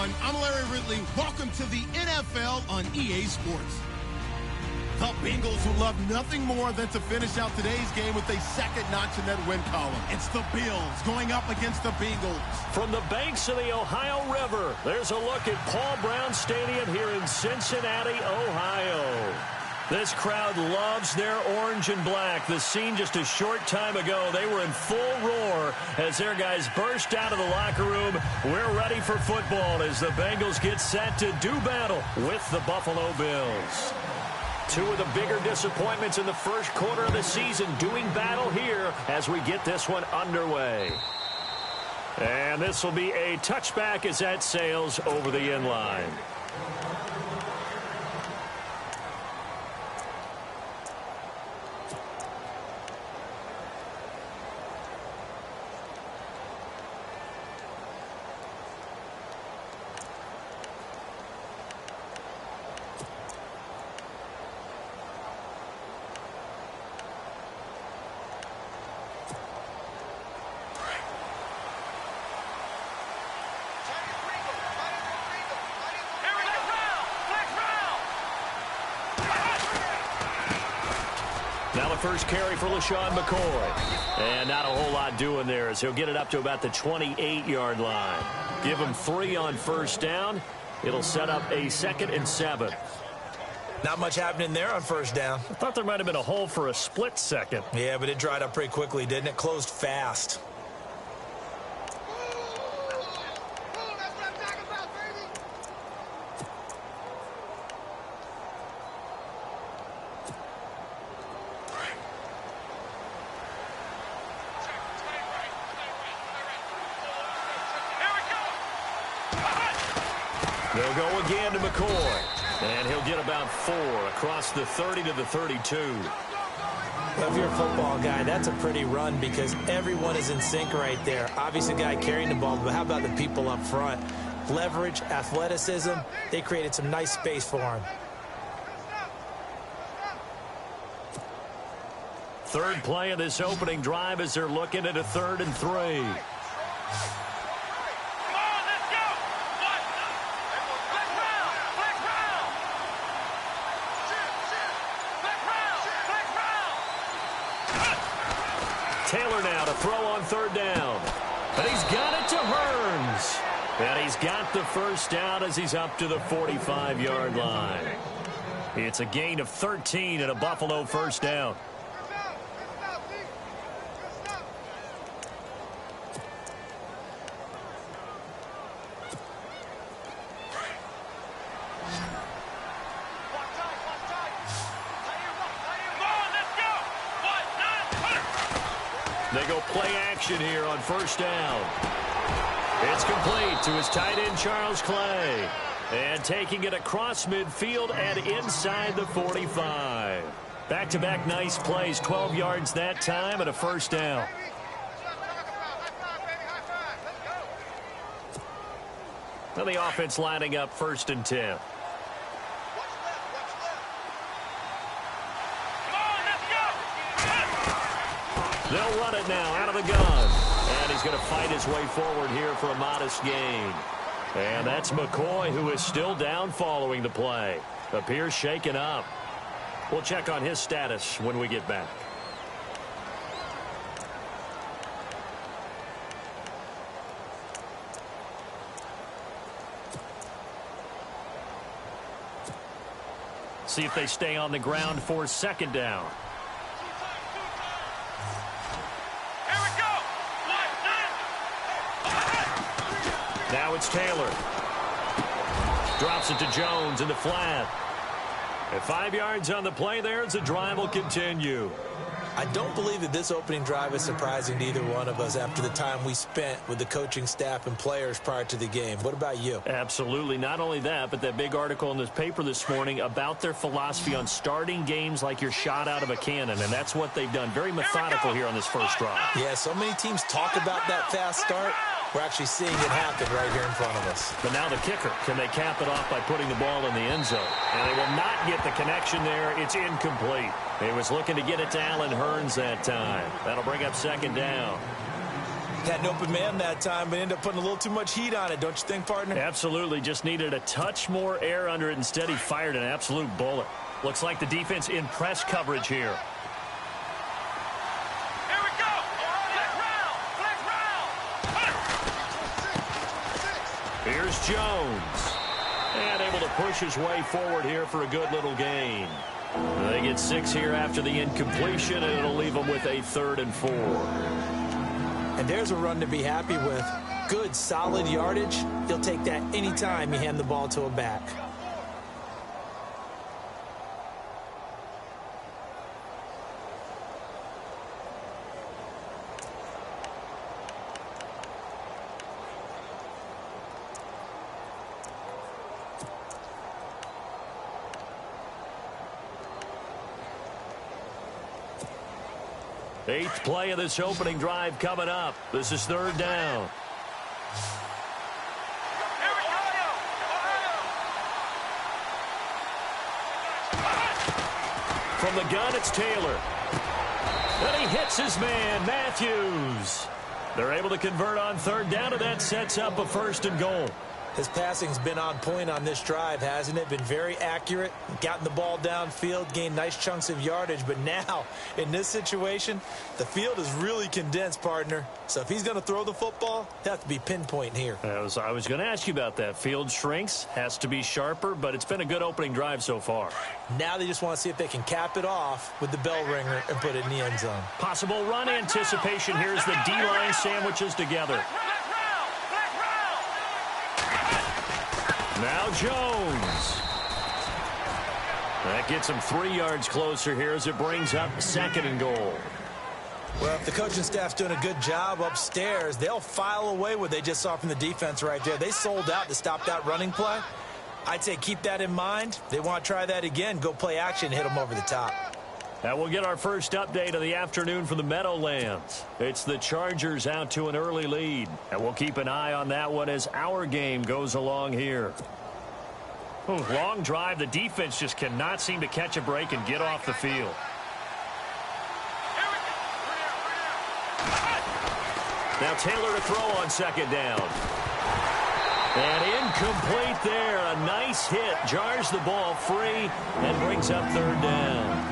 everyone. I'm Larry Ridley. Welcome to the NFL on EA Sports. The Bengals, who love nothing more than to finish out today's game with a second notch in that win column. It's the Bills going up against the Bengals. From the banks of the Ohio River, there's a look at Paul Brown Stadium here in Cincinnati, Ohio. This crowd loves their orange and black. The scene just a short time ago, they were in full roar as their guys burst out of the locker room. We're ready for football as the Bengals get set to do battle with the Buffalo Bills. Two of the bigger disappointments in the first quarter of the season doing battle here as we get this one underway. And this will be a touchback as that sails over the end line. Now the first carry for LaShawn McCoy. And not a whole lot doing there as he'll get it up to about the 28-yard line. Give him 3 on first down. It'll set up a 2nd and 7. Not much happening there on first down. I thought there might have been a hole for a split second. Yeah, but it dried up pretty quickly, didn't it? Closed fast. They'll go again to McCoy. And he'll get about 4 across the 30 to the 32. Well, if you're a football guy, that's a pretty run because everyone is in sync right there. Obviously, the guy carrying the ball, but how about the people up front? Leverage, athleticism, they created some nice space for him. Third play of this opening drive as they're looking at a 3rd and 3. Taylor now to throw on 3rd down. And he's got it to Hearns. And he's got the first down as he's up to the 45-yard line. It's a gain of 13 and a Buffalo first down. They go play action here on first down. It's complete to his tight end, Charles Clay. And taking it across midfield and inside the 45. Back-to-back nice plays, 12 yards that time and a first down. Now the offense lining up 1st and 10. They'll run it now out of the gun. And he's going to fight his way forward here for a modest gain. And that's McCoy, who is still down following the play. Appears shaken up. We'll check on his status when we get back. See if they stay on the ground for 2nd down. Now it's Taylor. Drops it to Jones in the flat. At 5 yards on the play there as the drive will continue. I don't believe that this opening drive is surprising to either one of us after the time we spent with the coaching staff and players prior to the game. What about you? Absolutely. Not only that, but that big article in this paper this morning about their philosophy on starting games like you're shot out of a cannon, and that's what they've done. Very methodical here on this first drive. Yeah, so many teams talk about that fast start. We're actually seeing it happen right here in front of us. But now the kicker. Can they cap it off by putting the ball in the end zone? And they will not get the connection there. It's incomplete. He was looking to get it to Allen Hearns that time. That'll bring up 2nd down. Had an open man that time, but ended up putting a little too much heat on it, don't you think, partner? Absolutely. Just needed a touch more air under it. Instead, he fired an absolute bullet. Looks like the defense in press coverage here. Here we go. Flex round. Here's Jones. And able to push his way forward here for a good little gain. They get 6 here after the incompletion, and it'll leave them with a 3rd and 4. And there's a run to be happy with. Good, solid yardage. He'll take that anytime you hand the ball to a back. Eighth play of this opening drive coming up. This is 3rd down. From the gun, it's Taylor. And he hits his man, Matthews. They're able to convert on 3rd down, and that sets up a 1st and goal. His passing's been on point on this drive, hasn't it? Been very accurate, gotten the ball downfield, gained nice chunks of yardage. But now, in this situation, the field is really condensed, partner. So if he's going to throw the football, he'll have to be pinpoint here. I was going to ask you about that. Field shrinks, has to be sharper, but it's been a good opening drive so far. Now they just want to see if they can cap it off with the bell ringer and put it in the end zone. Possible run anticipation here as the D-line sandwiches together. Now Jones. That gets him 3 yards closer here as it brings up 2nd and goal. Well, if the coaching staff's doing a good job upstairs, they'll file away what they just saw from the defense right there. They sold out to stop that running play. I'd say keep that in mind. They want to try that again. Go play action, hit them over the top. Now we'll get our first update of the afternoon from the Meadowlands. It's the Chargers out to an early lead. And we'll keep an eye on that one as our game goes along here. Long drive. The defense just cannot seem to catch a break and get off the field. Now Taylor to throw on 2nd down. And incomplete there. A nice hit. Jars the ball free and brings up 3rd down.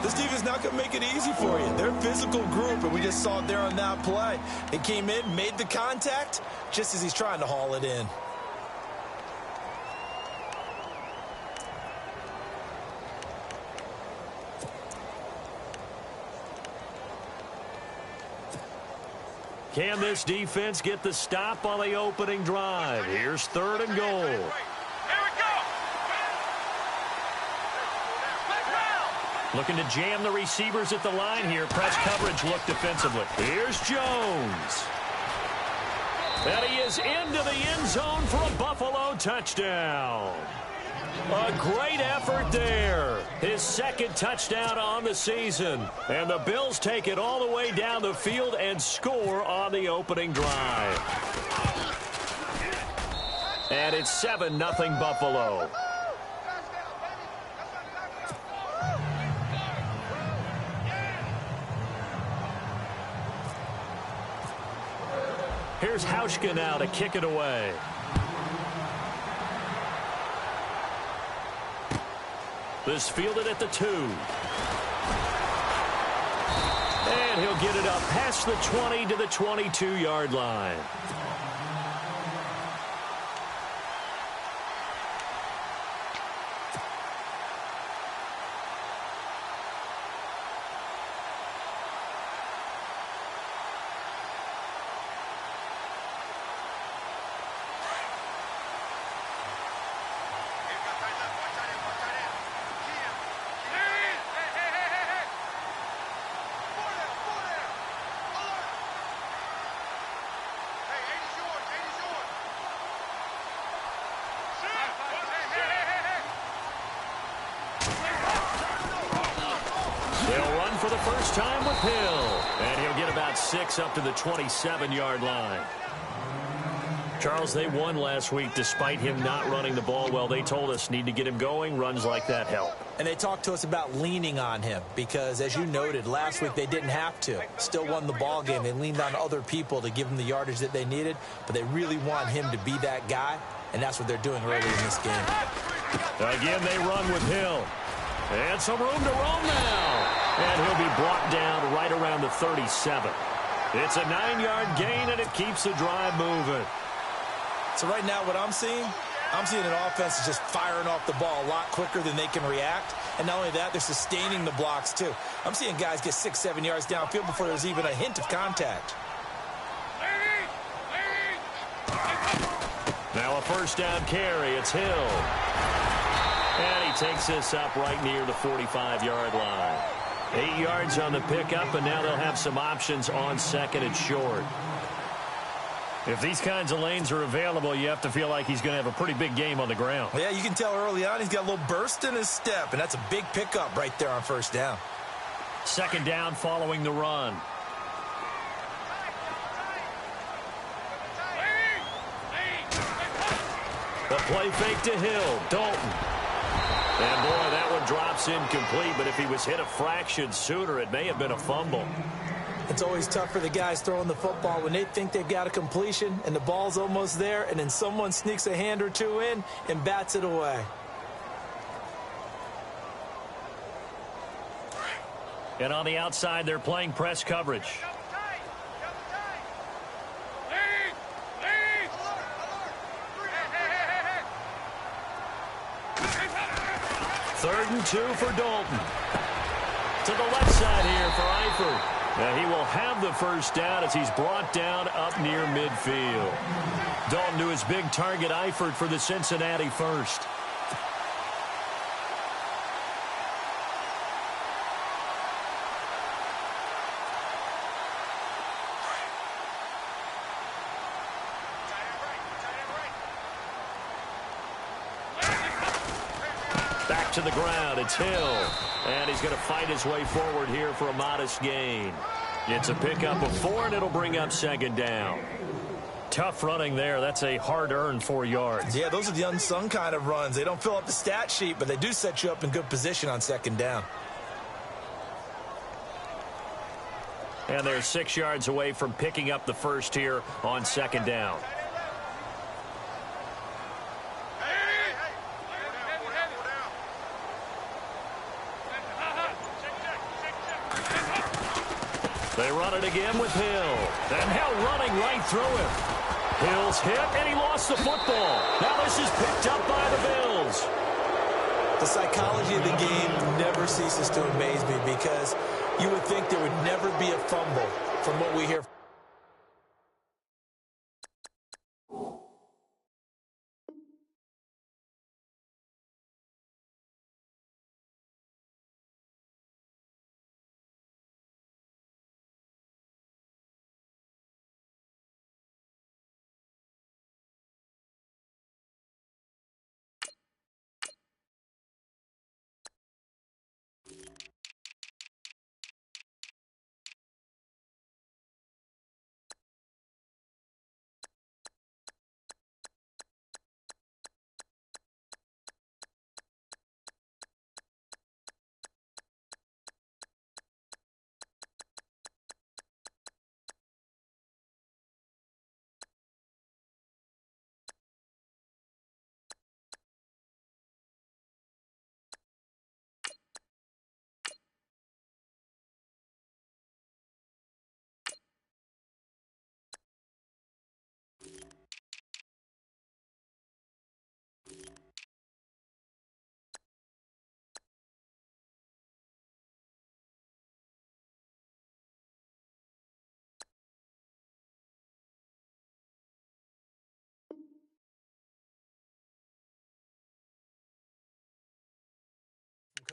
This defense not going to make it easy for you. They're a physical group, and we just saw it there on that play. They came in, made the contact, just as he's trying to haul it in. Can this defense get the stop on the opening drive? Here's 3rd and goal. Looking to jam the receivers at the line here. Press coverage look defensively. Here's Jones. And he is into the end zone for a Buffalo touchdown. A great effort there. His 2nd touchdown on the season. And the Bills take it all the way down the field and score on the opening drive. And it's 7-0 Buffalo. Here's Hauschka now to kick it away. This fielded at the 2. And he'll get it up past the 20 to the 22-yard line. For the first time with Hill. And he'll get about 6 up to the 27-yard line. Charles, they won last week despite him not running the ball well. They told us need to get him going. Runs like that help. And they talked to us about leaning on him because, as you noted, last week they didn't have to. Still won the ball game. They leaned on other people to give them the yardage that they needed, but they really want him to be that guy, and that's what they're doing early in this game. Again, they run with Hill. And some room to roam now. And he'll be brought down right around the 37. It's a 9-yard gain, and it keeps the drive moving. So right now what I'm seeing an offense is just firing off the ball a lot quicker than they can react. And not only that, they're sustaining the blocks too. I'm seeing guys get 6-7 yards downfield before there's even a hint of contact. Now a first down carry. It's Hill. And he takes this up right near the 45-yard line. 8 yards on the pickup, and now they'll have some options on second and short. If these kinds of lanes are available, you have to feel like he's going to have a pretty big game on the ground. Yeah, you can tell early on he's got a little burst in his step, and that's a big pickup right there on first down. Second down following the run. The play fake to Hill. Dalton. And, boy, that one drops incomplete, but if he was hit a fraction sooner, it may have been a fumble. It's always tough for the guys throwing the football when they think they've got a completion and the ball's almost there, and then someone sneaks a hand or two in and bats it away. And on the outside, they're playing press coverage. Third and 2 for Dalton. To the left side here for Eifert. Now he will have the first down as he's brought down up near midfield. Dalton to his big target, Eifert, for the Cincinnati first. Back to the ground, it's Hill. And he's going to fight his way forward here for a modest gain. It's a pickup of 4, and it'll bring up second down. Tough running there. That's a hard-earned 4 yards. Yeah, those are the unsung kind of runs. They don't fill up the stat sheet, but they do set you up in good position on second down. And they're 6 yards away from picking up the first here on second down. They run it again with Hill. And Hill running right through him. Hill's hit, and he lost the football. Now this is picked up by the Bills. The psychology of the game never ceases to amaze me because you would think there would never be a fumble from what we hear.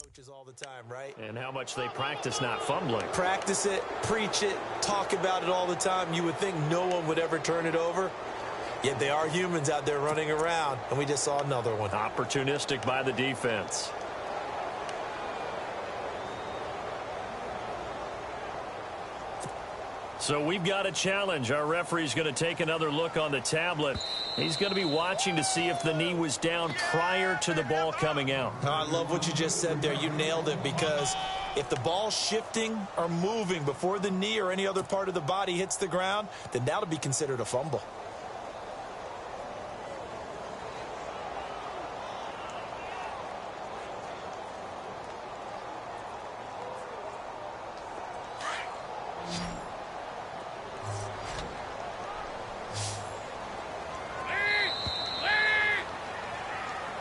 Coaches all the time, right? And how much they practice not fumbling. Practice it, preach it, talk about it all the time. You would think no one would ever turn it over. Yet they are humans out there running around, and we just saw another one. Opportunistic by the defense. So we've got a challenge. Our referee's going to take another look on the tablet. He's going to be watching to see if the knee was down prior to the ball coming out. Oh, I love what you just said there. You nailed it, because if the ball's shifting or moving before the knee or any other part of the body hits the ground, then that'll be considered a fumble.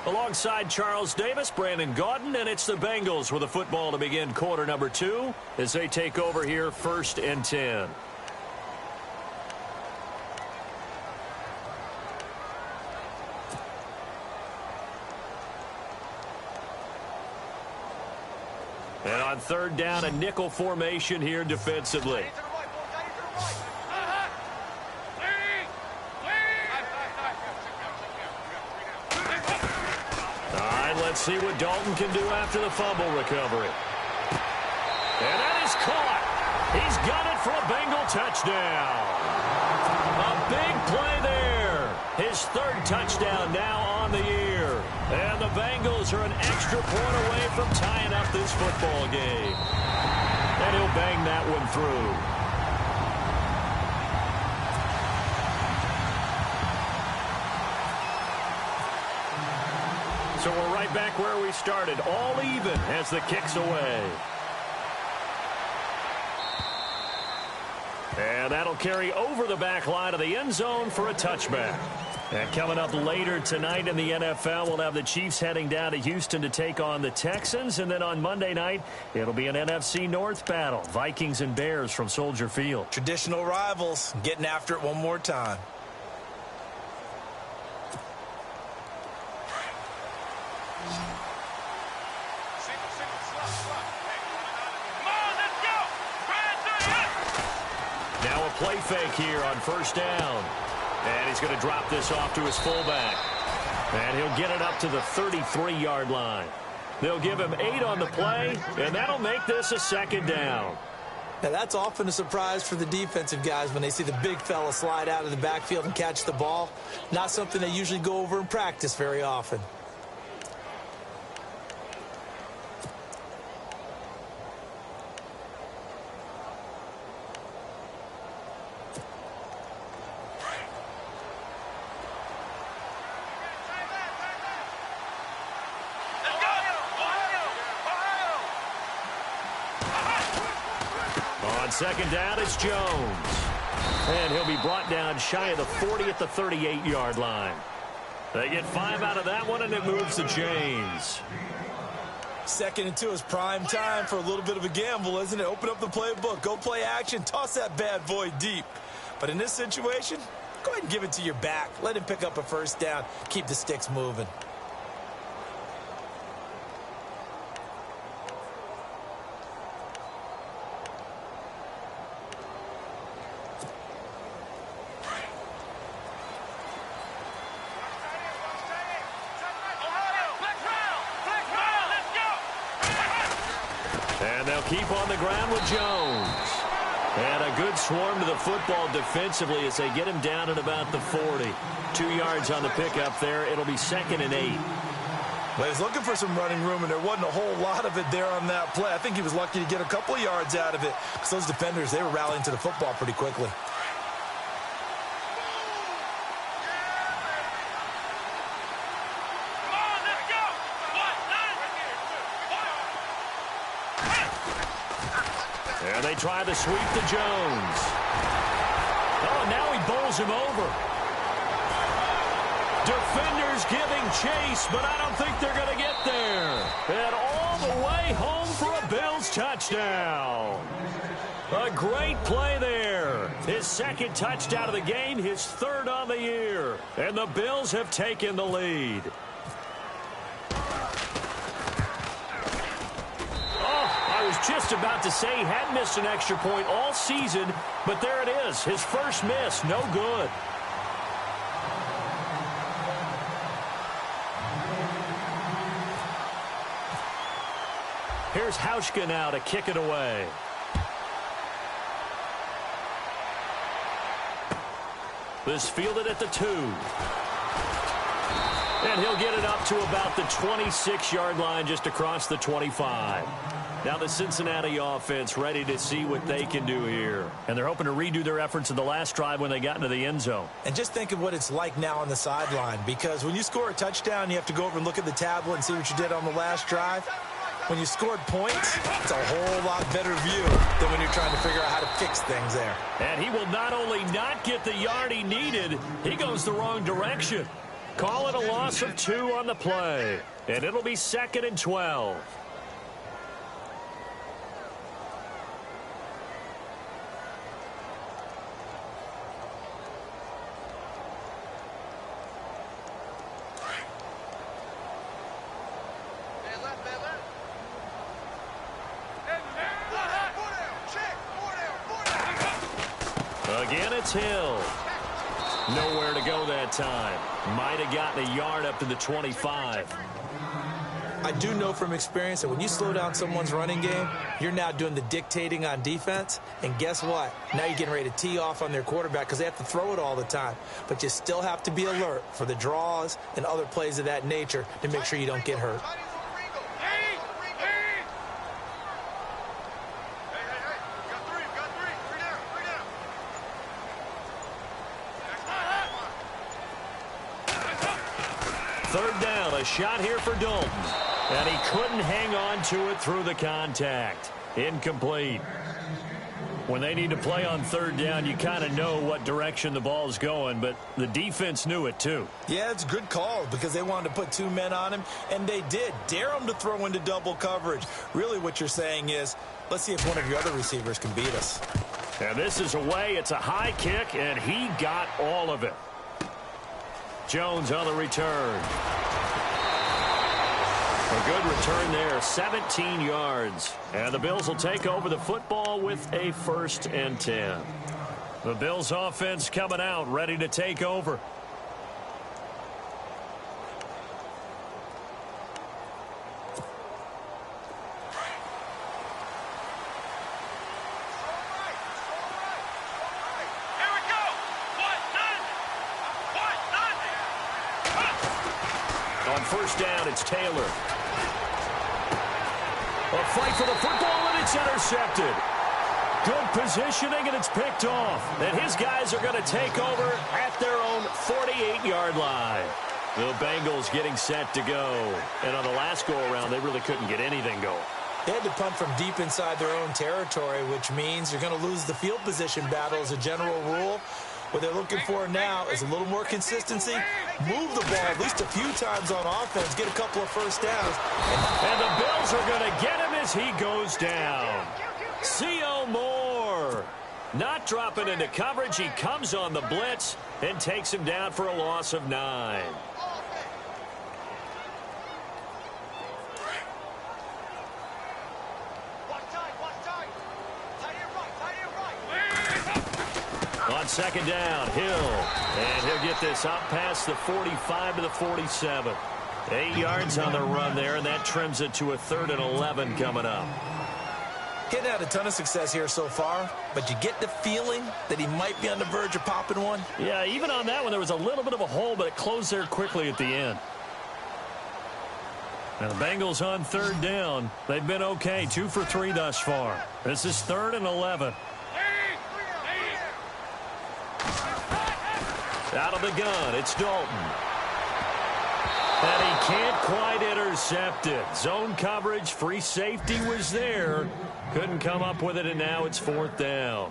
Alongside Charles Davis, Brandon Gaudin, and it's the Bengals with a football to begin quarter number 2 as they take over here 1st and 10. And on 3rd down, a nickel formation here defensively. Let's see what Dalton can do after the fumble recovery. And that is caught. He's got it for a Bengal touchdown. A big play there. His 3rd touchdown now on the year. And the Bengals are an extra point away from tying up this football game. And he'll bang that one through. So we're right back where we started, all even as the kick's away. And that'll carry over the back line of the end zone for a touchback. And coming up later tonight in the NFL, we'll have the Chiefs heading down to Houston to take on the Texans. And then on Monday night, it'll be an NFC North battle. Vikings and Bears from Soldier Field. Traditional rivals getting after it one more time. Now a play fake here on 1st down. And he's going to drop this off to his fullback. And he'll get it up to the 33-yard line. They'll give him 8 on the play, and that'll make this a 2nd down. Now, that's often a surprise for the defensive guys when they see the big fella slide out of the backfield and catch the ball. Not something they usually go over in practice very often. On 2nd down, it's Jones. And he'll be brought down shy of the 40 at the 38-yard line. They get 5 out of that one, and it moves to James. 2nd and 2 is prime time for a little bit of a gamble, isn't it? Open up the playbook, go play action, toss that bad boy deep. But in this situation, go ahead and give it to your back. Let him pick up a 1st down, keep the sticks moving. And they'll keep on the ground with Jones. And a good swarm to the football defensively as they get him down at about the 40. 2 yards on the pickup there. It'll be 2nd and 8. Well, he's looking for some running room, and there wasn't a whole lot of it there on that play. I think he was lucky to get a couple of yards out of it because those defenders, they were rallying to the football pretty quickly. And they try to sweep to Jones. Oh, now he bowls him over. Defenders giving chase, but I don't think they're going to get there. And all the way home for a Bills touchdown. A great play there. His 2nd touchdown of the game, his 3rd on the year. And the Bills have taken the lead. I was just about to say he hadn't missed an extra point all season, but there it is. His first miss, no good. Here's Hauschka now to kick it away. This fielded at the 2. And he'll get it up to about the 26-yard line, just across the 25. Now the Cincinnati offense ready to see what they can do here. And they're hoping to redo their efforts in the last drive when they got into the end zone. And just think of what it's like now on the sideline, because when you score a touchdown, you have to go over and look at the tablet and see what you did on the last drive. When you scored points, it's a whole lot better view than when you're trying to figure out how to fix things there. And he will not only not get the yard he needed, he goes the wrong direction. Call it a loss of 2 on the play. And it'll be 2nd and 12. Again, it's Hill. Nowhere to go that time. Might have gotten a yard up to the 25. I do know from experience that when you slow down someone's running game, you're now doing the dictating on defense. And guess what? Now you're getting ready to tee off on their quarterback because they have to throw it all the time. But you still have to be alert for the draws and other plays of that nature to make sure you don't get hurt. Third down, a shot here for Dalton. And he couldn't hang on to it through the contact. Incomplete. When they need to play on third down, you kind of know what direction the ball's going, but the defense knew it too. Yeah, it's a good call because they wanted to put 2 men on him, and they did. Dare him to throw into double coverage. Really what you're saying is, let's see if one of your other receivers can beat us. And this is away. It's a high kick, and he got all of it. Jones on the return. A good return there, 17 yards. And the Bills will take over the football with a 1st and 10. The Bills offense coming out, ready to take over. On first down, it's Taylor. A fight for the football, and it's intercepted. Good positioning, and it's picked off. And his guys are going to take over at their own 48-yard line. The Bengals getting set to go. And on the last go-around, they really couldn't get anything going. They had to punt from deep inside their own territory, which means you're going to lose the field position battle as a general rule. What they're looking for now is a little more consistency, move the ball at least a few times on offense, get a couple of first downs. And the Bills are going to get him as he goes down. C.O. Moore not dropping into coverage. He comes on the blitz and takes him down for a loss of 9. On second down, Hill. And he'll get this up past the 45 to the 47. 8 yards on the run there, and that trims it to a 3rd and 11 coming up. Getting out a ton of success here so far, but you get the feeling that he might be on the verge of popping one. Yeah, even on that one, there was a little bit of a hole, but it closed there quickly at the end. And the Bengals on third down. They've been okay, 2 for 3 thus far. This is 3rd and 11. Out of the gun, it's Dalton. And he can't quite intercept it. Zone coverage, free safety was there. Couldn't come up with it, and now it's 4th down.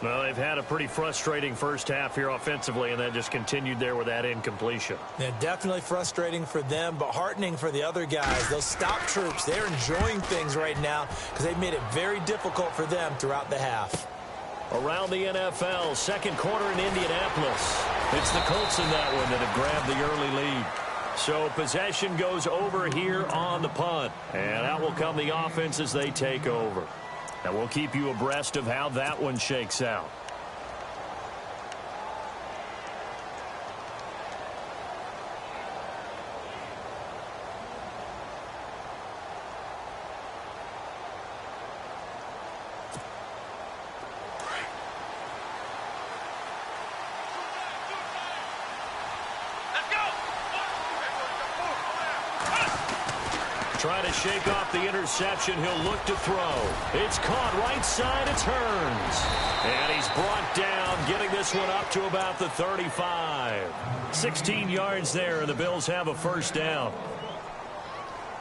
Well, they've had a pretty frustrating first half here offensively, and that just continued there with that incompletion. Yeah, definitely frustrating for them, but heartening for the other guys. Those stop troops, they're enjoying things right now because they've made it very difficult for them throughout the half. Around the NFL, second quarter in Indianapolis. It's the Colts in that one that have grabbed the early lead. So possession goes over here on the punt. And out will come the offense as they take over. And we'll keep you abreast of how that one shakes out. Trying to shake off the interception. He'll look to throw. It's caught right side. It turns. And he's brought down, getting this one up to about the 35. 16 yards there, and the Bills have a first down.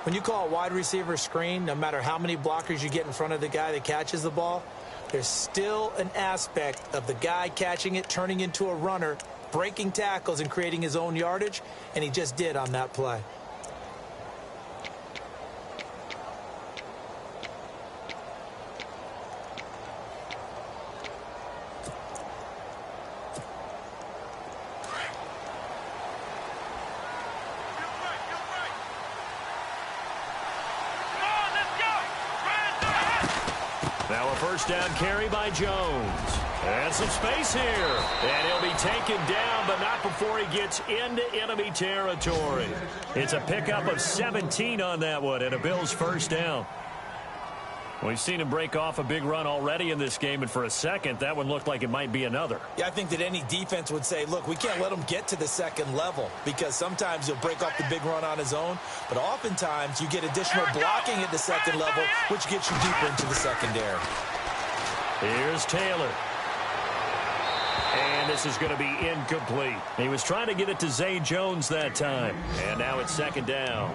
When you call a wide receiver screen, no matter how many blockers you get in front of the guy that catches the ball, there's still an aspect of the guy catching it, turning into a runner, breaking tackles and creating his own yardage, and he just did on that play. Now a first down carry by Jones. And some space here. And he'll be taken down, but not before he gets into enemy territory. It's a pickup of 17 on that one, and a Bills first down. We've seen him break off a big run already in this game, and for a second, that one looked like it might be another. Yeah, I think that any defense would say, look, we can't let him get to the second level, because sometimes he'll break off the big run on his own, but oftentimes you get additional blocking at the second level, which gets you deeper into the secondary. Here's Taylor. And this is going to be incomplete. He was trying to get it to Zay Jones that time, and now it's second down.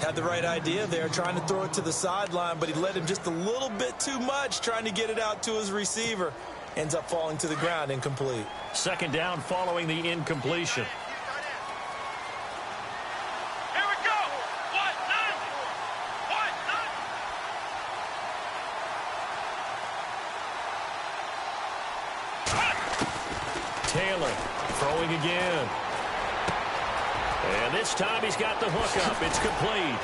Had the right idea there, trying to throw it to the sideline, but he led him just a little bit too much, trying to get it out to his receiver. Ends up falling to the ground, incomplete. Second down following the incompletion. Here we go. What? None. What? None. Taylor throwing again. And this time he's got the hook up. It's complete.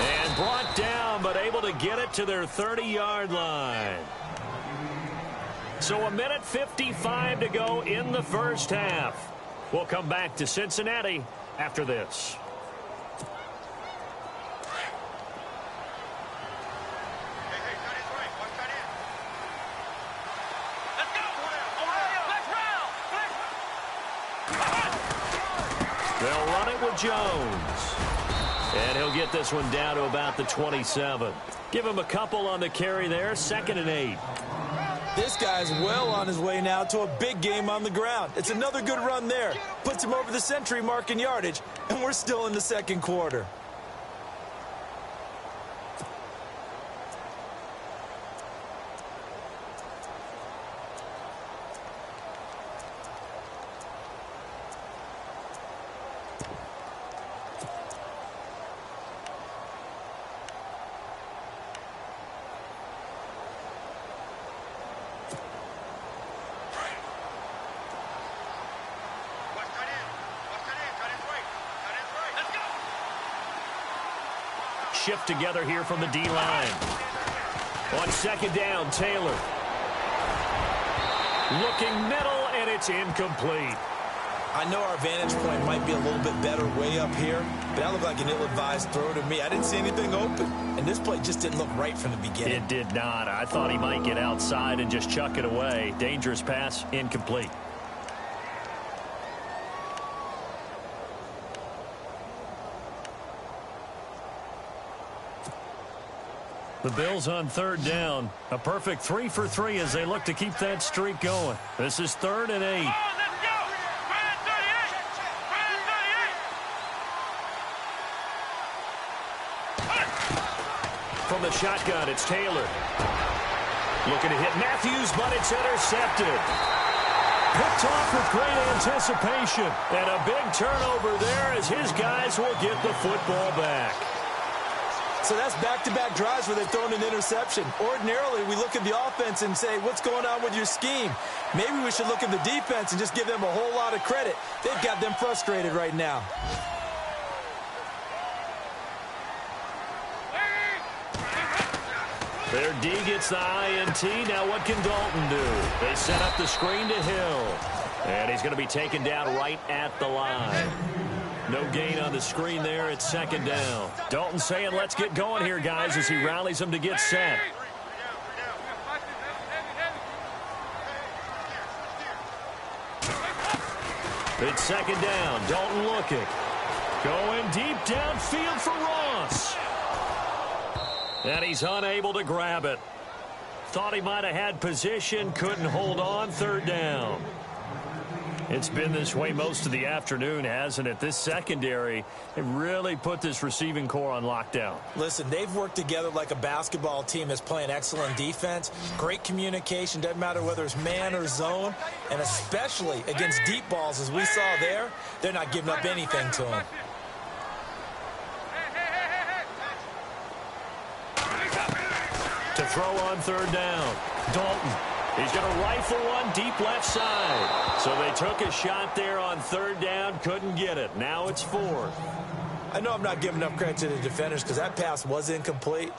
And brought down, but able to get it to their 30-yard line. So a minute 55 to go in the first half. We'll come back to Cincinnati after this. They'll run it with Jones. And he'll get this one down to about the 27. Give him a couple on the carry there. 2nd and 8. This guy's well on his way now to a big game on the ground. It's another good run there. Puts him over the century mark in yardage, and we're still in the second quarter. Shift together here from the D-line. On second down, Taylor. Looking middle, and it's incomplete. I know our vantage point might be a little bit better way up here, but that looked like an ill-advised throw to me. I didn't see anything open, and this play just didn't look right from the beginning. It did not. I thought he might get outside and just chuck it away. Dangerous pass, incomplete. The Bills on third down. A perfect 3 for 3 as they look to keep that streak going. This is 3rd and 8. From the shotgun, it's Taylor. Looking to hit Matthews, but it's intercepted. Picked off with great anticipation. And a big turnover there as his guys will get the football back. So that's back-to-back drives where they've thrown an interception. Ordinarily, we look at the offense and say, what's going on with your scheme? Maybe we should look at the defense and just give them a whole lot of credit. They've got them frustrated right now. Their D gets the INT. Now what can Dalton do? They set up the screen to Hill. And he's going to be taken down right at the line. No gain on the screen there. It's second down. Dalton saying, let's get going here, guys, as he rallies them to get set. It's second down. Dalton looking. Going deep downfield for Ross. And he's unable to grab it. Thought he might have had position, couldn't hold on, third down. It's been this way most of the afternoon, hasn't it? This secondary, they really put this receiving core on lockdown. Listen, they've worked together like a basketball team that's playing excellent defense. Great communication, doesn't matter whether it's man or zone. And especially against deep balls, as we saw there, they're not giving up anything to them. To throw on third down, Dalton. He's going to rifle one deep left side. So they took a shot there on third down, couldn't get it. Now it's fourth. I know I'm not giving enough credit to the defenders because that pass was incomplete.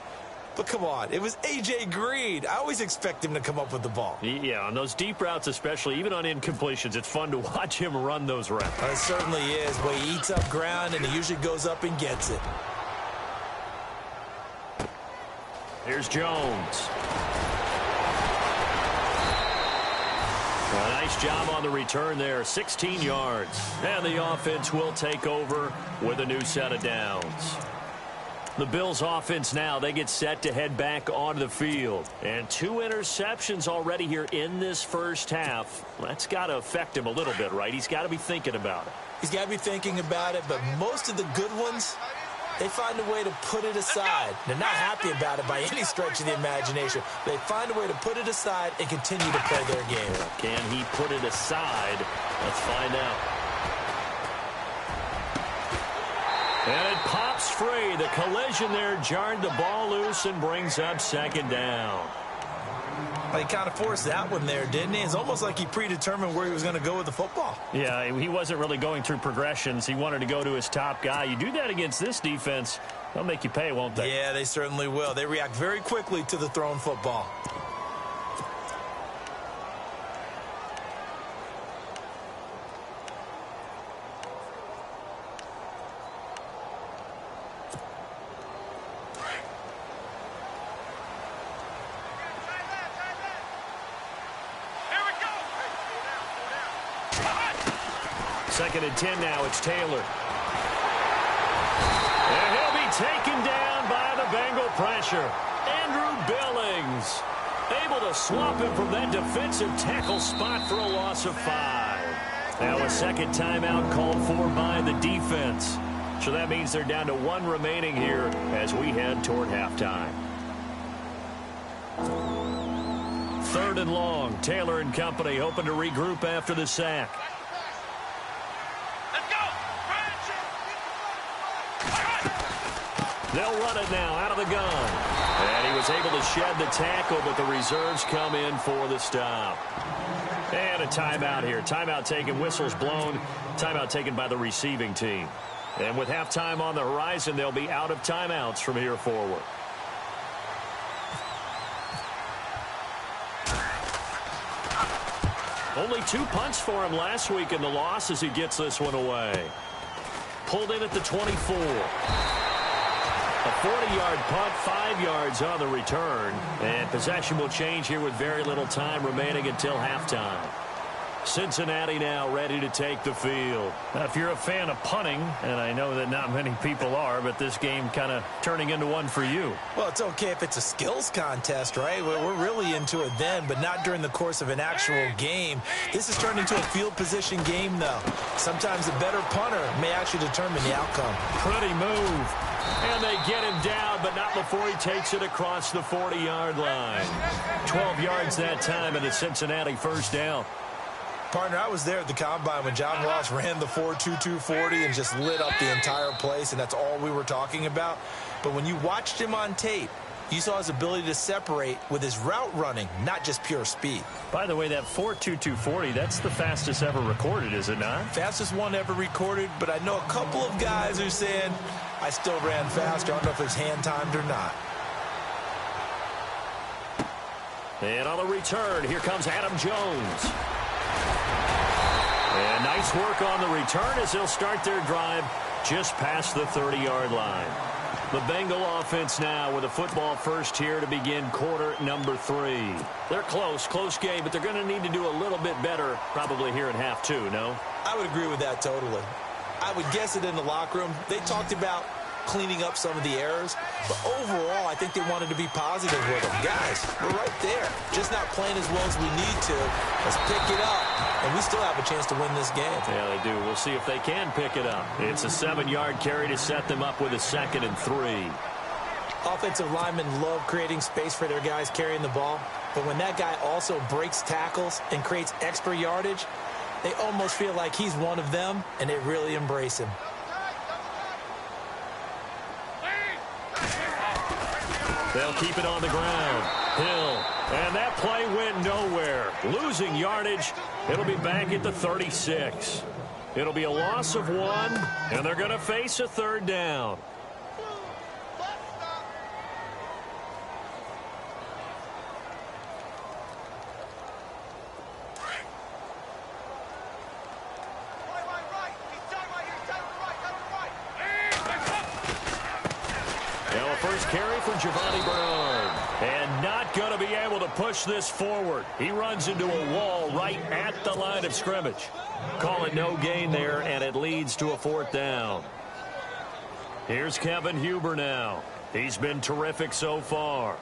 But come on, it was A.J. Green. I always expect him to come up with the ball. Yeah, on those deep routes especially, even on incompletions, it's fun to watch him run those routes. It certainly is, but he eats up ground and he usually goes up and gets it. Here's Jones. A nice job on the return there, 16 yards. And the offense will take over with a new set of downs. The Bills offense now, they get set to head back onto the field. And 2 interceptions already here in this first half. That's got to affect him a little bit, right? He's got to be thinking about it. He's got to be thinking about it, but most of the good ones, they find a way to put it aside. They're not happy about it by any stretch of the imagination. They find a way to put it aside and continue to play their game. Can he put it aside? Let's find out. And it pops free. The collision there jarred the ball loose and brings up second down. He kind of forced that one there, didn't he? It's almost like he predetermined where he was going to go with the football. Yeah, he wasn't really going through progressions. He wanted to go to his top guy. You do that against this defense, they'll make you pay, won't they? Yeah, they certainly will. They react very quickly to the thrown football. Second and 10 now. It's Taylor. And he'll be taken down by the Bengal pressure. Andrew Billings able to swap him from that defensive tackle spot for a loss of 5. Now a second timeout called for by the defense. So that means they're down to 1 remaining here as we head toward halftime. 3rd and long. Taylor and company hoping to regroup after the sack. They'll run it now out of the gun. And he was able to shed the tackle, but the reserves come in for the stop. And a timeout here. Timeout taken, whistles blown. Timeout taken by the receiving team. And with halftime on the horizon, they'll be out of timeouts from here forward. Only 2 punts for him last week in the loss as he gets this one away. Pulled in at the 24. A 40-yard punt, 5 yards on the return. And possession will change here with very little time remaining until halftime. Cincinnati now ready to take the field. Now, if you're a fan of punting, and I know that not many people are, but this game kind of turning into one for you. Well, it's okay if it's a skills contest, right? We're really into it then, but not during the course of an actual game. This has turned into a field position game, though. Sometimes the better punter may actually determine the outcome. Pretty move. And they get him down, but not before he takes it across the 40-yard line. 12 yards that time, and a Cincinnati first down. Partner, I was there at the Combine when John Ross ran the 4.22 40 and just lit up the entire place, and that's all we were talking about. But when you watched him on tape, you saw his ability to separate with his route running, not just pure speed. By the way, that 4.22 40, that's the fastest ever recorded, is it not? Fastest one ever recorded, but I know a couple of guys who are saying, I still ran faster. I don't know if it's hand-timed or not. And on the return, here comes Adam Jones. And nice work on the return as they'll start their drive just past the 30-yard line. The Bengal offense now with a football first here to begin quarter number 3. They're close game, but they're going to need to do a little bit better probably here in half 2, no? I would agree with that totally. I would guess it in the locker room. They talked about cleaning up some of the errors. But overall, I think they wanted to be positive with them. Guys, we're right there. Just not playing as well as we need to. Let's pick it up. And we still have a chance to win this game. Yeah, they do. We'll see if they can pick it up. It's a 7-yard carry to set them up with a 2nd and 3. Offensive linemen love creating space for their guys carrying the ball. But when that guy also breaks tackles and creates extra yardage, they almost feel like he's one of them, and they really embrace him. They'll keep it on the ground. Hill. And that play went nowhere. Losing yardage. It'll be back at the 36. It'll be a loss of 1, and they're going to face a 3rd down. First carry for Giovanni Bernard. And not going to be able to push this forward. He runs into a wall right at the line of scrimmage. Call it no gain there, and it leads to a 4th down. Here's Kevin Huber now. He's been terrific so far.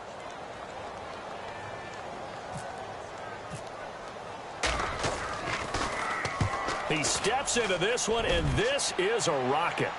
He steps into this one, and this is a rocket.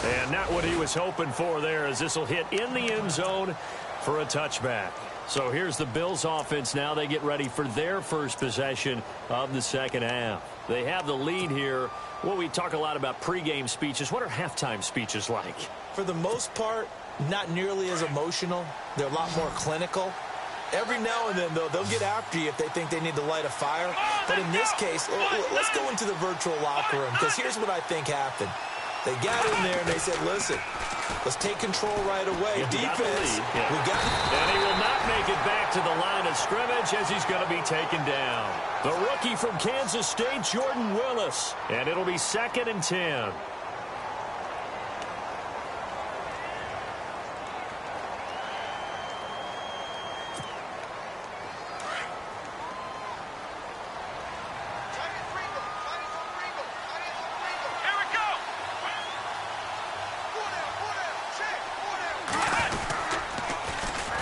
And not what he was hoping for there, as this will hit in the end zone for a touchback. So here's the Bills offense now. They get ready for their first possession of the 2nd half. They have the lead here. Well, we talk a lot about pregame speeches. What are halftime speeches like? For the most part, not nearly as emotional. They're a lot more clinical. Every now and then, though, they'll get after you if they think they need to light a fire. But in this case, let's go into the virtual locker room, because here's what I think happened. They got in there and they said, listen, let's take control right away. Defense, we got it. And he will not make it back to the line of scrimmage as he's going to be taken down. The rookie from Kansas State, Jordan Willis. And it'll be 2nd and 10.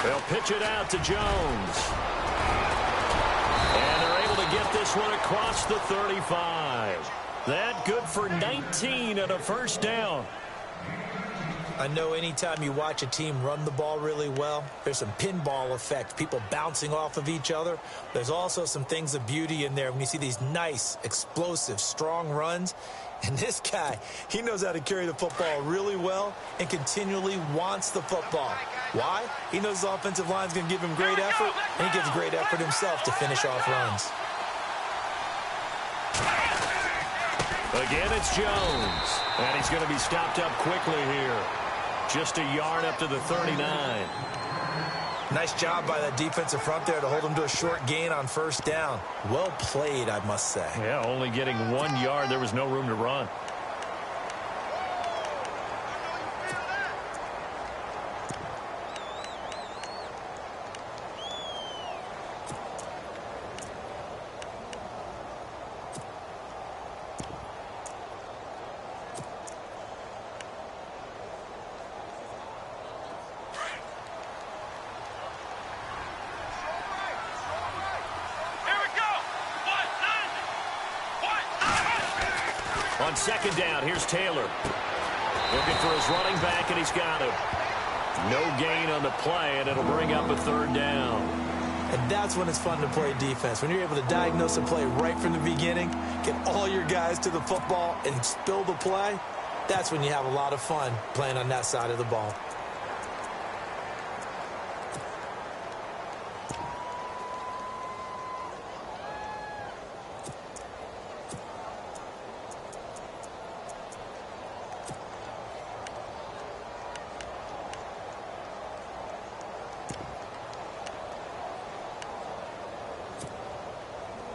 They'll pitch it out to Jones. And they're able to get this one across the 35. That good for 19 and a 1st down. I know anytime you watch a team run the ball really well, there's some pinball effect, people bouncing off of each other. There's also some things of beauty in there when you see these nice, explosive, strong runs. And this guy, he knows how to carry the football really well and continually wants the football. Why? He knows the offensive line's going to give him great effort, and he gives great effort himself to finish off runs. Again, it's Jones. And he's going to be stopped up quickly here. Just a yard up to the 39. Nice job by that defensive front there to hold him to a short gain on 1st down. Well played, I must say. Yeah, only getting 1 yard. There was no room to run. On 2nd down, here's Taylor. Looking for his running back, and he's got him. No gain on the play, and it'll bring up a 3rd down. And that's when it's fun to play defense. When you're able to diagnose a play right from the beginning, get all your guys to the football, and spill the play, that's when you have a lot of fun playing on that side of the ball.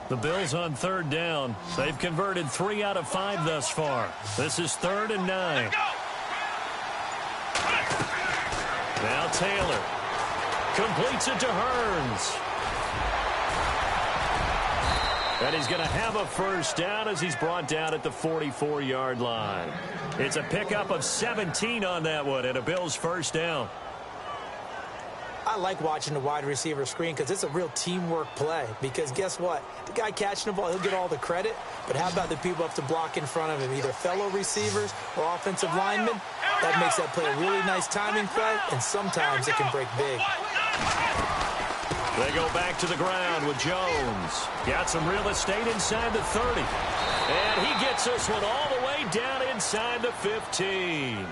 The Bills on 3rd down. They've converted 3 out of 5 thus far. This is 3rd and 9. Now Taylor completes it to Hearns. And he's going to have a first down as he's brought down at the 44-yard line. It's a pickup of 17 on that one and a Bills first down. I like watching the wide receiver screen because it's a real teamwork play. Because guess what? The guy catching the ball, he'll get all the credit. But how about the people up to block in front of him, either fellow receivers or offensive linemen? That makes that play a really nice timing play, and sometimes it can break big. They go back to the ground with Jones. Got some real estate inside the 30. And he gets this one all the way down inside the 15.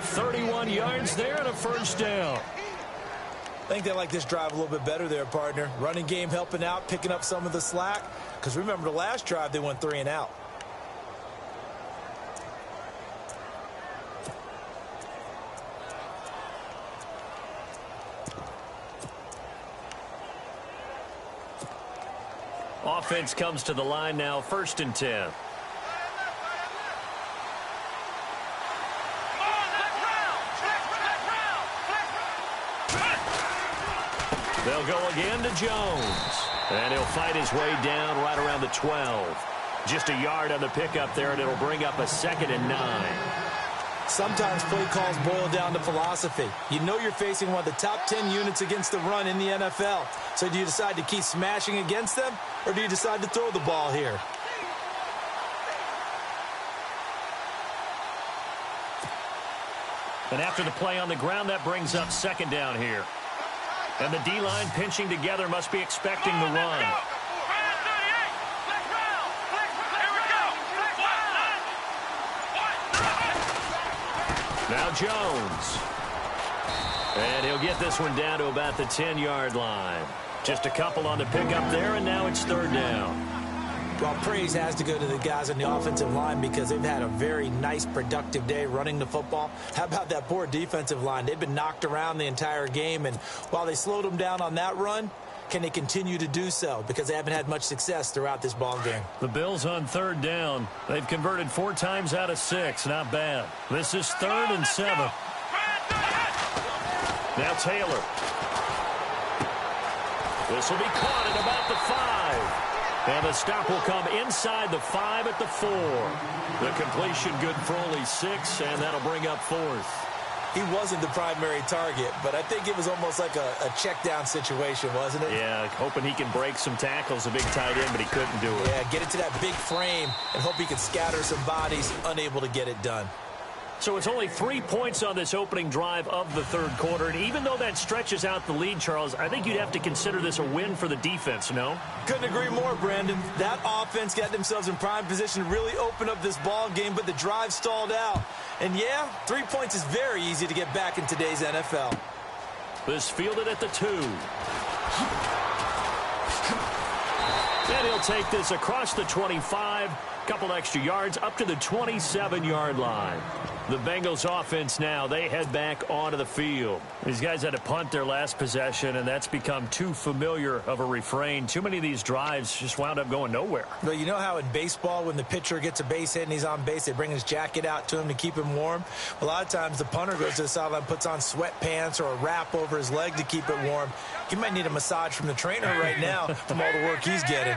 31 yards there and a first down. I think they like this drive a little bit better there, partner. Running game helping out, picking up some of the slack. Because remember, the last drive, they went 3 and out. Offense comes to the line now, 1st and 10. They'll go again to Jones. And he'll fight his way down right around the 12. Just a yard on the pickup there, and it'll bring up a 2nd and 9. Sometimes play calls boil down to philosophy. You know you're facing one of the top 10 units against the run in the NFL. So do you decide to keep smashing against them, or do you decide to throw the ball here? And after the play on the ground, that brings up 2nd down here. And the D-line pinching together must be expecting the run. Now Jones. And he'll get this one down to about the 10-yard line. Just a couple on the pickup there, and now it's 3rd down. Well, praise has to go to the guys on the offensive line because they've had a very nice, productive day running the football. How about that poor defensive line? They've been knocked around the entire game, and while they slowed them down on that run, can they continue to do so? Because they haven't had much success throughout this ball game. The Bills on 3rd down. They've converted 4 times out of 6. Not bad. This is 3rd and 7. Now Taylor. This will be caught at about the 5. And the stop will come inside the 5 at the 4. The completion good for only 6, and that'll bring up 4th. He wasn't the primary target, but I think it was almost like a check down situation, wasn't it? Yeah, hoping he can break some tackles, a big tight end, but he couldn't do it. Yeah, get it to that big frame and hope he can scatter some bodies, unable to get it done. So it's only 3 points on this opening drive of the 3rd quarter. And even though that stretches out the lead, Charles, I think you'd have to consider this a win for the defense, no? Couldn't agree more, Brandon. That offense got themselves in prime position to really open up this ball game, but the drive stalled out. And yeah, 3 points is very easy to get back in today's NFL. This fielded at the 2. And he'll take this across the 25. Couple extra yards up to the 27-yard line. The Bengals offense now, they head back onto the field. These guys had to punt their last possession, and that's become too familiar of a refrain. Too many of these drives just wound up going nowhere. Well, you know how in baseball, when the pitcher gets a base hit and he's on base, they bring his jacket out to him to keep him warm? A lot of times the punter goes to the sideline, puts on sweatpants or a wrap over his leg to keep it warm. He might need a massage from the trainer right now from all the work he's getting.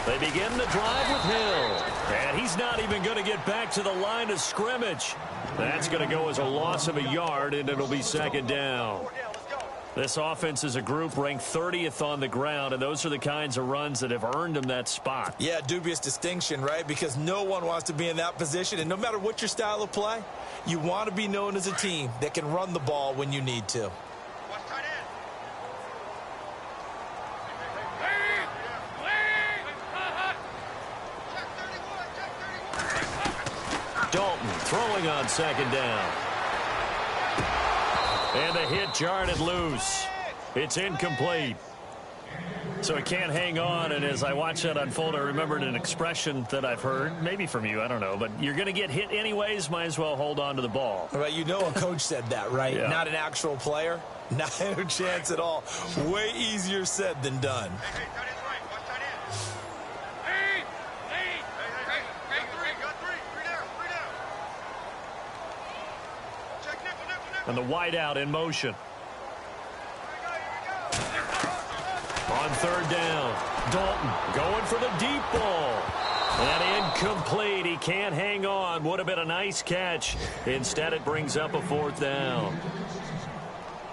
They begin the drive with Hill. And he's not even going to get back to the line of scrimmage. That's going to go as a loss of a yard, and it'll be 2nd down. This offense is a group ranked 30th on the ground, and those are the kinds of runs that have earned them that spot. Yeah, dubious distinction, right? Because no one wants to be in that position, and no matter what your style of play, you want to be known as a team that can run the ball when you need to. Dalton throwing on 2nd down. And the hit jarred it loose. It's incomplete. So it can't hang on, and as I watch that unfold, I remembered an expression that I've heard, maybe from you, I don't know, but you're going to get hit anyways, might as well hold on to the ball. Well, you know a coach said that, right? Yeah. Not an actual player. Not a chance at all. Way easier said than done. And the wideout in motion. On 3rd down. Dalton going for the deep ball. And incomplete. He can't hang on. Would have been a nice catch. Instead, it brings up a 4th down.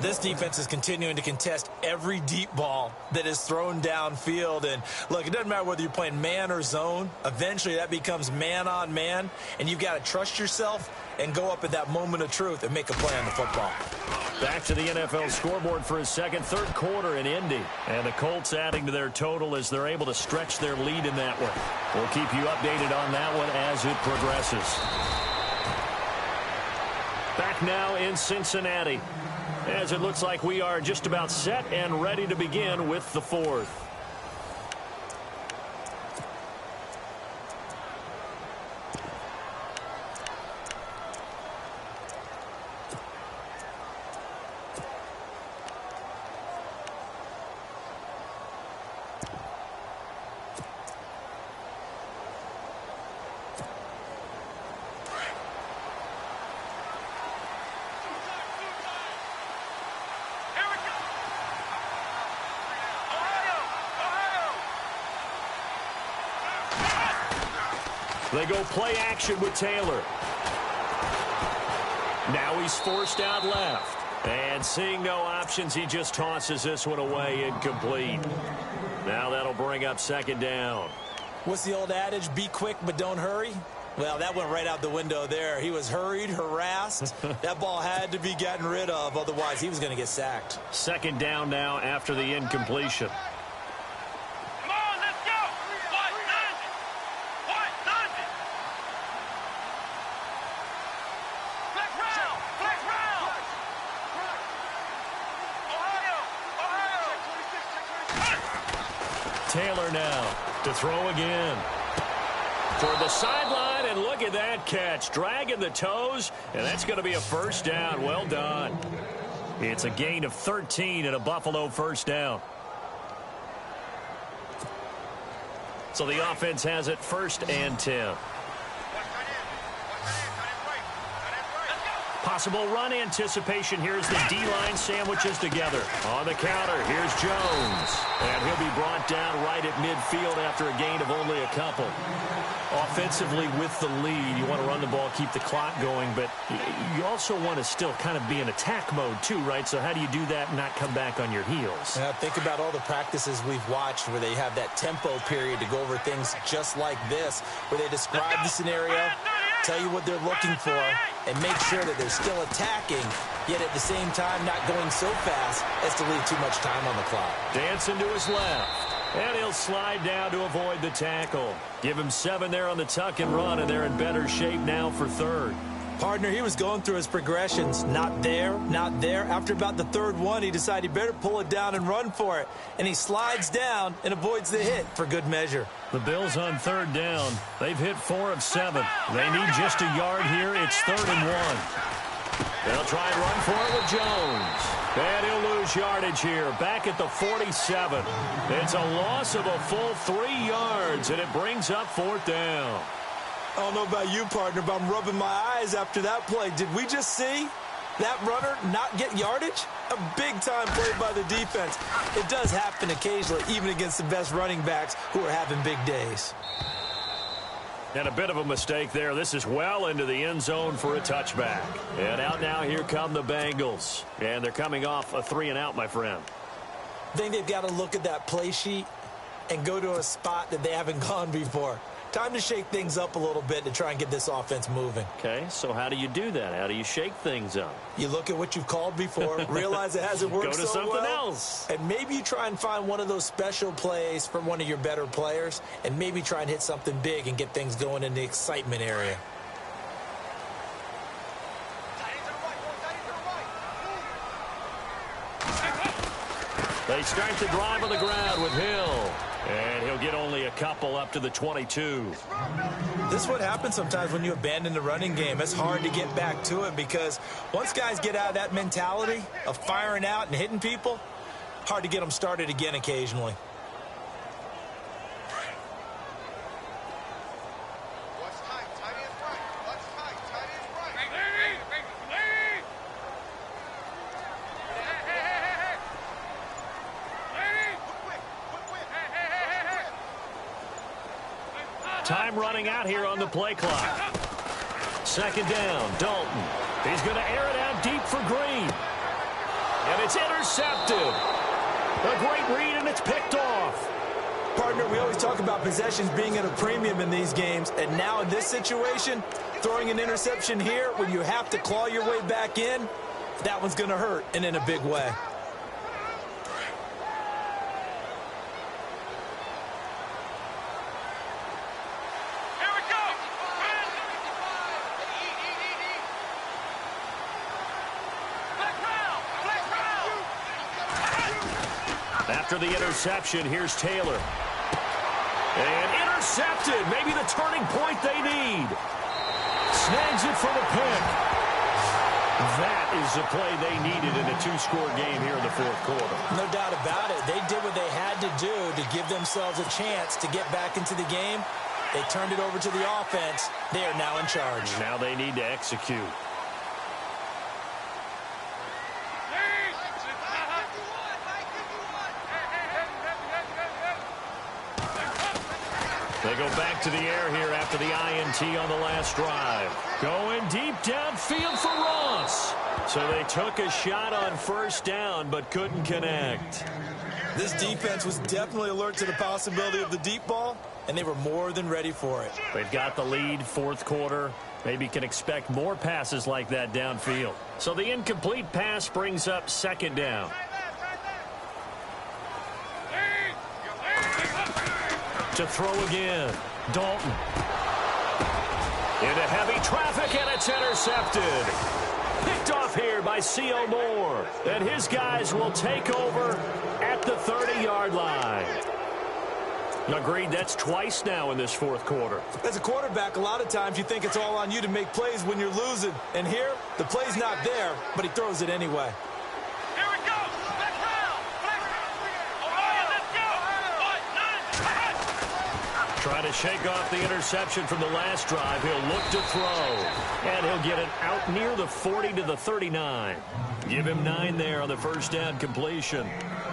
This defense is continuing to contest every deep ball that is thrown downfield. And, look, it doesn't matter whether you're playing man or zone. Eventually, that becomes man-on-man. And you've got to trust yourself and go up at that moment of truth and make a play on the football. Back to the NFL scoreboard for his third quarter in Indy. And the Colts adding to their total as they're able to stretch their lead in that one. We'll keep you updated on that one as it progresses. Back now in Cincinnati, as it looks like we are just about set and ready to begin with the 4th. They go play action with Taylor. Now he's forced out left. And seeing no options, he just tosses this one away incomplete. Now that'll bring up 2nd down. What's the old adage? Be quick, but don't hurry. Well, that went right out the window there. He was hurried, harassed. That ball had to be gotten rid of. Otherwise, he was going to get sacked. 2nd down now after the incompletion. Taylor now to throw again. For the sideline, and look at that catch. Dragging the toes, and that's going to be a 1st down. Well done. It's a gain of 13 and a Buffalo 1st down. So the offense has it 1st and 10. Possible run anticipation. Here's the D-line sandwiches together. On the counter, here's Jones. And he'll be brought down right at midfield after a gain of only a couple. Offensively with the lead, you want to run the ball, keep the clock going, but you also want to still kind of be in attack mode too, right? So how do you do that and not come back on your heels? Yeah, think about all the practices we've watched where they have that tempo period to go over things just like this, where they describe the scenario, tell you what they're looking for, and make sure that they're still attacking, yet at the same time not going so fast as to leave too much time on the clock. Dancing to his left. And he'll slide down to avoid the tackle. Give him 7 there on the tuck and run, and they're in better shape now for 3rd. Partner, he was going through his progressions. Not there, not there. After about the 3rd one, he decided he better pull it down and run for it. And he slides down and avoids the hit for good measure. The Bills on 3rd down. They've hit 4 of 7. They need just a yard here. It's 3rd and 1. They'll try and run for it with Jones. And he'll lose yardage here. Back at the 47. It's a loss of a full 3 yards, and it brings up 4th down. I don't know about you, partner, but I'm rubbing my eyes after that play. Did we just see that runner not get yardage? A big-time play by the defense. It does happen occasionally, even against the best running backs who are having big days. And a bit of a mistake there. This is well into the end zone for a touchback. And out now, here come the Bengals. And they're coming off a 3-and-out, my friend. I think they've got to look at that play sheet and go to a spot that they haven't gone before. Time to shake things up a little bit to try and get this offense moving. Okay, so how do you do that? How do you shake things up? You look at what you've called before, realize it hasn't worked Go to so something well, else. and maybe you try and find one of those special plays from one of your better players, and maybe try and hit something big and get things going in the excitement area. They start the drive on the ground with Hill. And he'll get only a couple up to the 22. This is what happens sometimes when you abandon the running game. It's hard to get back to it because once guys get out of that mentality of firing out and hitting people, hard to get them started again occasionally. Time running out here on the play clock. Second down, Dalton. He's going to air it out deep for Green. And it's intercepted. A great read, and it's picked off. Partner, we always talk about possessions being at a premium in these games, and now in this situation, throwing an interception here when you have to claw your way back in, that one's going to hurt, and in a big way. After the interception, here's Taylor. And intercepted. Maybe the turning point they need. Snags it for the pick. That is the play they needed in a two-score game here in the fourth quarter. No doubt about it. They did what they had to do to give themselves a chance to get back into the game. They turned it over to the offense. They are now in charge. Now they need to execute. They go back to the air here after the INT on the last drive. Going deep downfield for Ross. So they took a shot on first down but couldn't connect. This defense was definitely alert to the possibility of the deep ball, and they were more than ready for it. They've got the lead, fourth quarter. Maybe can expect more passes like that downfield. So the incomplete pass brings up second down. To throw again, Dalton. Into heavy traffic, and it's intercepted. Picked off here by C.O. Moore. And his guys will take over at the 30-yard line. Agreed, that's twice now in this fourth quarter. As a quarterback, a lot of times you think it's all on you to make plays when you're losing. And here, the play's not there, but he throws it anyway. Here we go. Back round. Ohio, let's go. Trying to shake off the interception from the last drive. He'll look to throw. And he'll get it out near the 40 to the 39. Give him 9 there on the first down completion.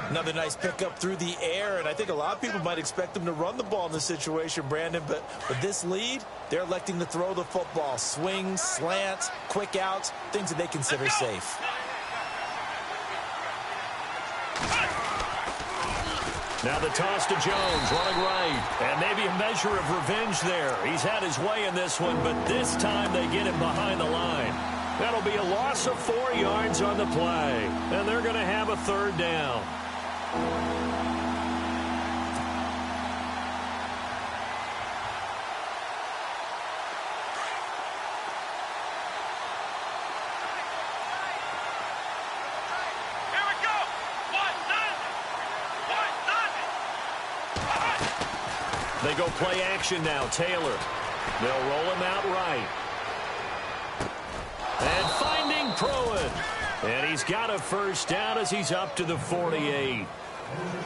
Another nice pickup through the air, and I think a lot of people might expect them to run the ball in this situation, Brandon, but with this lead, they're electing to throw the football. Swings, slants, quick outs, things that they consider safe. Now the toss to Jones, running right. And maybe a measure of revenge there. He's had his way in this one, but this time they get him behind the line. That'll be a loss of 4 yards on the play. And they're going to have a third down. They go play action now. Taylor. They'll roll him out right. And finding Pruitt. And he's got a first down as he's up to the 48.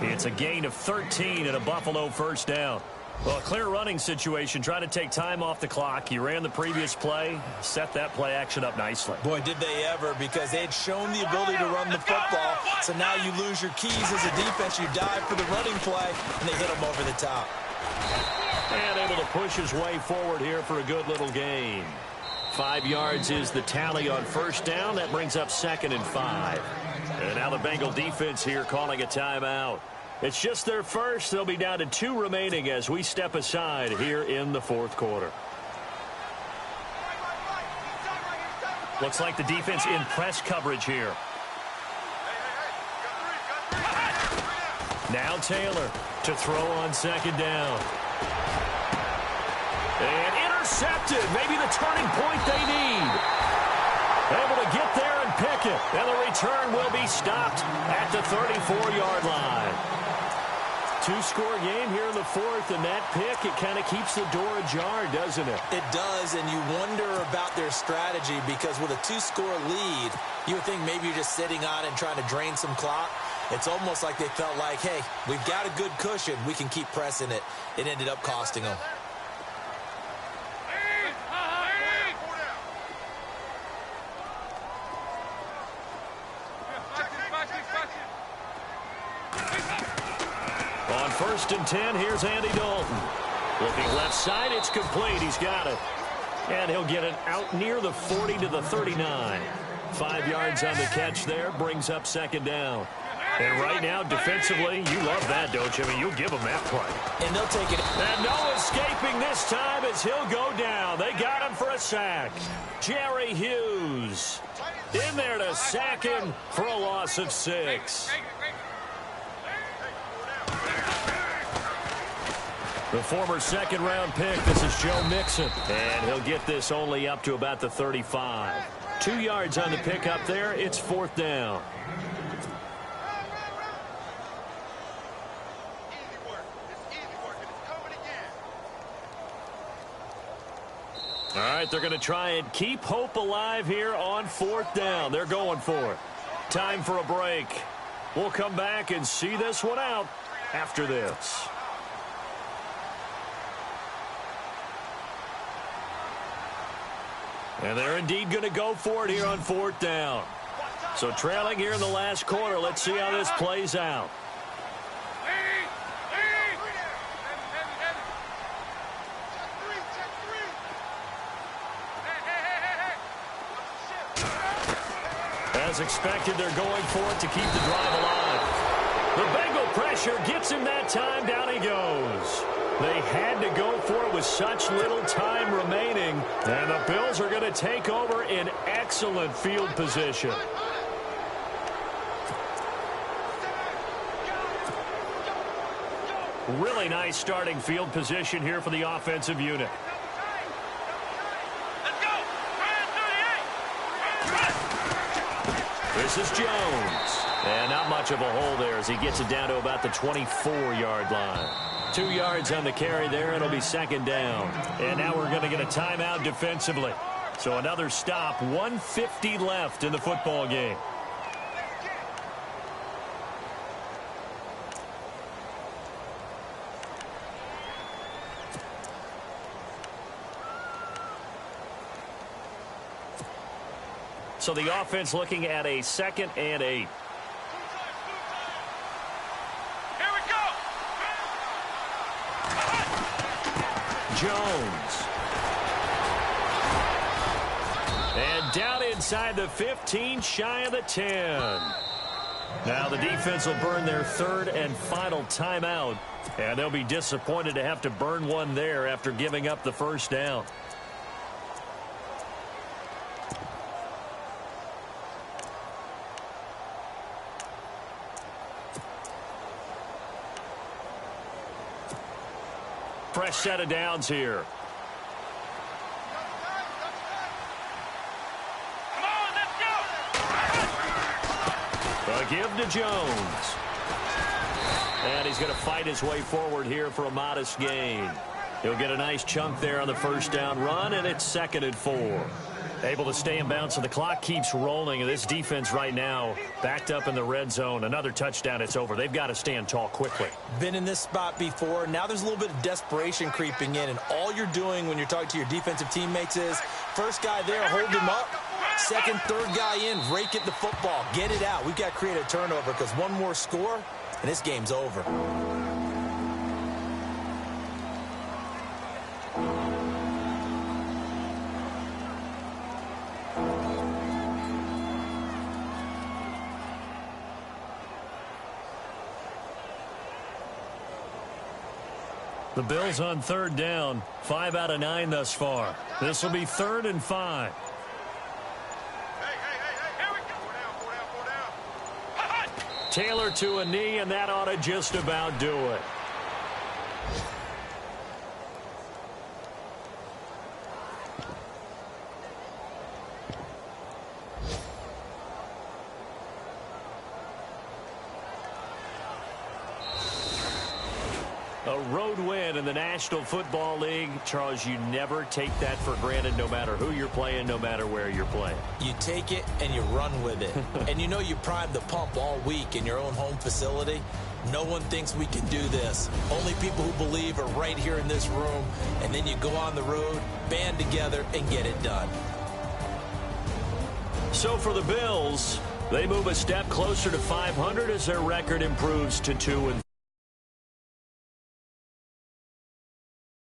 It's a gain of 13 and a Buffalo first down. Well, a clear running situation. Trying to take time off the clock. He ran the previous play. Set that play action up nicely. Boy, did they ever, because they had shown the ability to run the football. So now you lose your keys as a defense. You dive for the running play, and they hit him over the top. And able to push his way forward here for a good little gain. 5 yards is the tally on first down. That brings up 2nd and 5. And now the Bengal defense here calling a timeout. It's just their first. They'll be down to 2 remaining as we step aside here in the fourth quarter. Looks like the defense in press coverage here. Now Taylor to throw on second down. And intercepted. Maybe the turning point they need. Able to get there and pick it. And the return will be stopped at the 34-yard line. 2-score game here in the fourth, and that pick, it kind of keeps the door ajar, doesn't it? It does, and you wonder about their strategy, because with a 2-score lead, you would think maybe you're just sitting on it and trying to drain some clock. It's almost like they felt like, hey, we've got a good cushion. We can keep pressing it. It ended up costing them. On 1st and 10, here's Andy Dalton. Looking left side, it's complete. He's got it. And he'll get it out near the 40 to the 39. 5 yards on the catch there, brings up second down. And right now, defensively, you love that, don't you? I mean, you'll give them that play. And they'll take it. And no escaping this time as he'll go down. They got him for a sack. Jerry Hughes in there to sack him for a loss of 6. The former second-round pick, this is Joe Mixon. And he'll get this only up to about the 35. 2 yards on the pick up there. It's fourth down. All right, they're going to try and keep hope alive here on fourth down. They're going for it. Time for a break. We'll come back and see this one out after this. And they're indeed going to go for it here on fourth down. So trailing here in the last quarter. Let's see how this plays out. As expected, they're going for it to keep the drive alive. The Bengal pressure gets him that time. Down he goes. They had to go for it with such little time remaining. And the Bills are going to take over in excellent field position. Really nice starting field position here for the offensive unit. This is Jones. And not much of a hole there as he gets it down to about the 24-yard line. 2 yards on the carry there. It'll be second down. And now we're going to get a timeout defensively. So another stop. 1:50 left in the football game. So the offense looking at a 2nd and 8. Here we go. Jones. And down inside the 15, shy of the 10. Now the defense will burn their 3rd and final timeout. And they'll be disappointed to have to burn one there after giving up the first down. Fresh set of downs here. Come on, let's go. A give to Jones. And he's going to fight his way forward here for a modest gain. He'll get a nice chunk there on the first down run, and it's 2nd and 4. Able to stay in bounds, so the clock keeps rolling. And this defense right now backed up in the red zone. Another touchdown, it's over. They've got to stand tall quickly. Been in this spot before. Now there's a little bit of desperation creeping in. And all you're doing when you're talking to your defensive teammates is, first guy there, hold him up. Second, third guy in, rake at the football. Get it out. We've got to create a turnover because one more score, and this game's over. The Bills on 3rd down. 5 out of 9 thus far. This will be 3rd and 5. Hey, here we go. Four down. Taylor to a knee, and that ought to just about do it. A road win in the National Football League. Charles, you never take that for granted no matter who you're playing, no matter where you're playing. You take it and you run with it. And you know you primed the pump all week in your own home facility. No one thinks we can do this. Only people who believe are right here in this room. And then you go on the road, band together, and get it done. So for the Bills, they move a step closer to 500 as their record improves to 2-3.